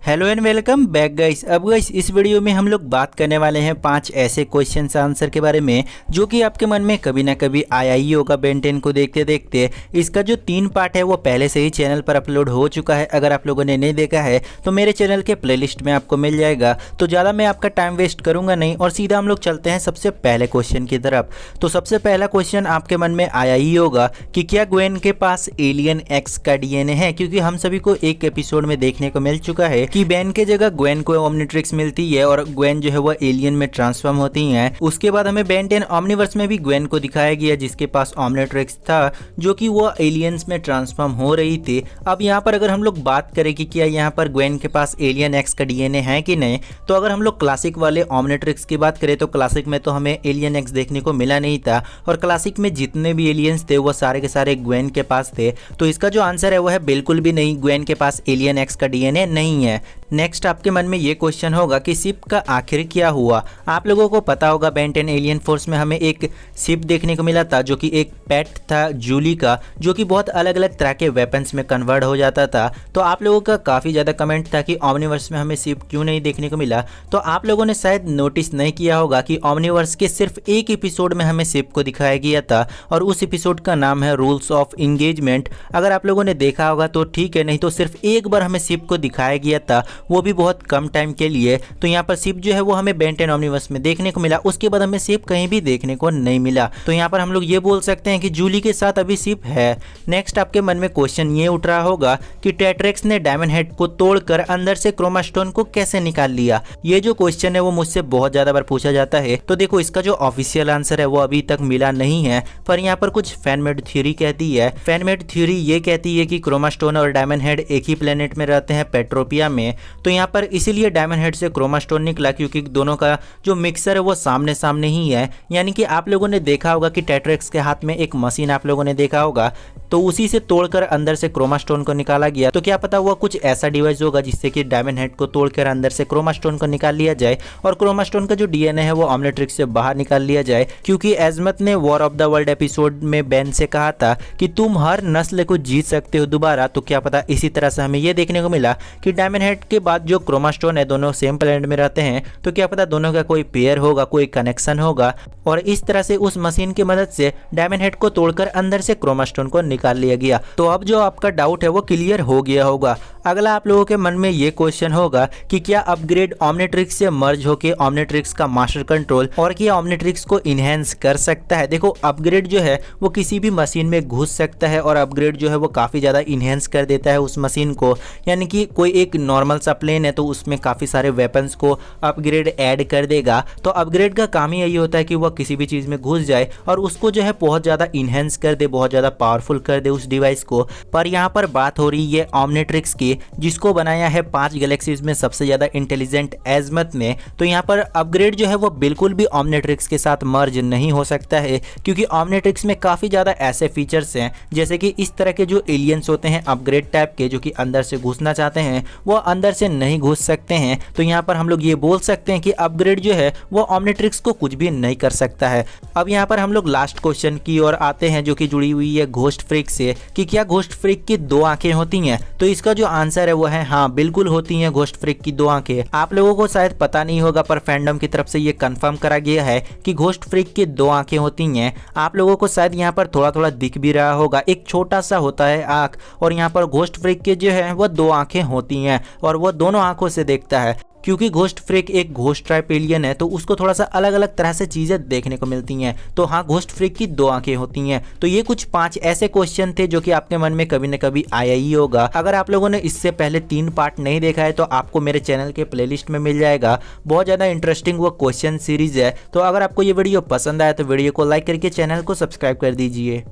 Hello and welcome back guys. अब guys इस video में हम लोग बात करने वाले हैं 5 ऐसे क्वेश्चन आंसर के बारे में जो कि आपके मन में कभी ना कभी आया ही होगा बेन 10 को देखते देखते। इसका जो 3 पार्ट है वो पहले से ही चैनल पर अपलोड हो चुका है। अगर आप लोगों ने नहीं देखा है तो मेरे चैनल के प्लेलिस्ट में आपको मिल जाएगा। तो ज़्यादा मैं आपका टाइम वेस्ट करूंगा नहीं और सीधा हम लोग चलते हैं सबसे पहले क्वेश्चन की तरफ। तो सबसे पहला क्वेश्चन आपके मन में आया ही होगा कि क्या ग्वेन के पास एलियन एक्स का डीएनए है, क्योंकि हम सभी को एक एपिसोड में देखने को मिल चुका है कि बेन के जगह ग्वेन को ओमनिट्रिक्स मिलती है और ग्वेन जो है वो एलियन में ट्रांसफॉर्म होती है। उसके बाद हमें बेन 10 ओमनिवर्स में भी ग्वेन को दिखाया गया जिसके पास ओमनिट्रिक्स था जो कि वो एलियंस में ट्रांसफॉर्म हो रही थी। अब यहाँ पर अगर हम लोग बात करें कि क्या यहाँ पर ग्वेन के पास एलियन एक्स का डीएनए है कि नहीं, तो अगर हम लोग क्लासिक वाले ओमनिट्रिक्स की बात करें तो क्लासिक में तो हमें एलियन एक्स देखने को मिला नहीं था और क्लासिक में जितने भी एलियंस थे वो सारे के सारे ग्वेन के पास थे। तो इसका जो आंसर है वो है बिल्कुल भी नहीं, ग्वेन के पास एलियन एक्स का डीएनए नहीं है। नेक्स्ट आपके मन में ये क्वेश्चन होगा कि शिप का आखिर क्या हुआ। आप लोगों को पता होगा बेन 10 एलियन फोर्स में हमें एक शिप देखने को मिला था जो कि एक पेट था जूली का, जो कि बहुत अलग अलग तरह के वेपन्स में कन्वर्ट हो जाता था। तो आप लोगों का काफ़ी ज़्यादा कमेंट था कि ओमनिवर्स में हमें शिप क्यों नहीं देखने को मिला। तो आप लोगों ने शायद नोटिस नहीं किया होगा कि ओमनिवर्स के सिर्फ एक एपिसोड में हमें शिप को दिखाया गया था और उस एपिसोड का नाम है रूल्स ऑफ इंगेजमेंट। अगर आप लोगों ने देखा होगा तो ठीक है, नहीं तो सिर्फ एक बार हमें शिप को दिखाया गया था, वो भी बहुत कम टाइम के लिए। तो यहाँ पर शिप जो है वो हमें बेन 10 ओमनिवर्स में देखने को मिला, उसके बाद हमें शिप कहीं भी देखने को नहीं मिला। तो यहाँ पर हम लोग ये बोल सकते हैं कि जूली के साथ अभी शिप है। नेक्स्ट आपके मन में क्वेश्चन ये उठ रहा होगा कि टेट्रेक्स ने डायमंड हेड को तोड़कर अंदर से क्रोमा स्टोन को कैसे निकाल लिया। ये जो क्वेश्चन है वो मुझसे बहुत ज्यादा बार पूछा जाता है। तो देखो इसका जो ऑफिशियल आंसर है वो अभी तक मिला नहीं है, पर यहाँ पर कुछ फैनमेड थ्योरी कहती है। फैनमेड थ्योरी ये कहती है कि क्रोमा स्टोन और डायमंड हेड एक ही प्लेनेट में रहते हैं, पेट्रोपिया में। तो यहाँ पर इसीलिए डायमंड हेड से क्रोमा स्टोन निकला क्योंकि दोनों का जो मिक्सर है वो सामने सामने ही है। यानी कि आप लोगों ने देखा होगा कि टेट्रेक्स के हाथ में एक मशीन आप लोगों ने देखा होगा, तो उसी से तोड़कर अंदर से क्रोमा स्टोन को निकाला गया। तो क्या पता वो कुछ ऐसा डिवाइस होगा जिससे कि डायमंड हेड को तोड़कर अंदर से क्रोमा स्टोन को निकाल लिया जाए और क्रोमा स्टोन का जो डीएनए है वो ओमनिट्रिक्स से बाहर निकाल लिया जाए। क्योंकि एजमत ने war of the world episode में बेन से कहा था कि तुम हर नस्ल को जीत सकते हो दोबारा। तो क्या पता इसी तरह से हमें यह देखने को मिला कि डायमंड हेड के बाद जो क्रोमा स्टोन है दोनों सेम प्लेनेट में रहते हैं। तो क्या पता दोनों का कोई पेयर होगा, कोई कनेक्शन होगा और इस तरह से उस मशीन की मदद से डायमंड हेड को तोड़कर अंदर से क्रोमा स्टोन को निकाल लिया गया। तो अब जो आपका डाउट है वो क्लियर हो गया होगा। अगला आप लोगों के मन में ये क्वेश्चन होगा कि क्या अपग्रेड ओमनिट्रिक्स से मर्ज होकर ओमनिट्रिक्स का मास्टर कंट्रोल और क्या ओमनिट्रिक्स को इनहेंस कर सकता है। देखो अपग्रेड जो है वो किसी भी मशीन में घुस सकता है और अपग्रेड जो है वो काफ़ी ज़्यादा इनहेंस कर देता है उस मशीन को। यानी कि कोई एक नॉर्मल सा प्लेन है तो उसमें काफ़ी सारे वेपन्स को अपग्रेड ऐड कर देगा। तो अपग्रेड का काम ही यही होता है कि वह किसी भी चीज़ में घुस जाए और उसको जो है बहुत ज़्यादा इनहेंस कर दे, बहुत ज़्यादा पावरफुल कर दे उस डिवाइस को। पर यहाँ पर बात हो रही है ओमनिट्रिक्स की, जिसको बनाया है 5 गैलेक्सीज में सबसे ज़्यादा इंटेलिजेंट एजमत ने। तो यहाँ पर अपग्रेड जो है वो बिल्कुल भी ओमनिट्रिक्स के साथ मर्ज नहीं हो सकता है क्योंकि ओमनिट्रिक्स में काफ़ी ज़्यादा ऐसे फीचर्स हैं जैसे कि इस तरह के जो एलियंस होते हैं अपग्रेड टाइप के जो कि अंदर से घुसना चाहते हैं वो अंदर से नहीं घुस सकते हैं। तो यहाँ पर हम लोग ये बोल सकते हैं कि अपग्रेड जो है वो ओमनिट्रिक्स को कुछ भी नहीं कर सकता है। अब यहाँ पर हम लोग लास्ट क्वेश्चन की ओर आते हैं जो कि जुड़ी हुई है घोस्ट फ्रीक से कि क्या घोस्ट फ्रीक की 2 आंखें होती हैं। तो इसका जो आंसर है वो है हाँ, बिल्कुल होती हैं घोस्ट फ्रीक की 2 आंखें। आप लोगों को शायद पता नहीं होगा पर फैंडम की तरफ से ये कंफर्म करा गया है कि घोस्ट फ्रीक की 2 आंखें होती हैं। आप लोगों को शायद यहाँ पर थोड़ा थोड़ा दिख भी रहा होगा, एक छोटा सा होता है आँख और यहाँ पर घोस्ट फ्रीक के जो है वो 2 आंखें होती हैं और वो दोनों आंखों से देखता है। क्योंकि घोस्ट फ्रीक एक घोस्ट टाइप एलियन है तो उसको थोड़ा सा अलग अलग तरह से चीजें देखने को मिलती हैं। तो हाँ, घोस्ट फ्रीक की 2 आंखें होती हैं। तो ये कुछ 5 ऐसे क्वेश्चन थे जो कि आपके मन में कभी न कभी आया ही होगा। अगर आप लोगों ने इससे पहले 3 पार्ट नहीं देखा है तो आपको मेरे चैनल के प्लेलिस्ट में मिल जाएगा। बहुत ज़्यादा इंटरेस्टिंग वो क्वेश्चन सीरीज है। तो अगर आपको ये वीडियो पसंद आया तो वीडियो को लाइक करके चैनल को सब्सक्राइब कर दीजिए।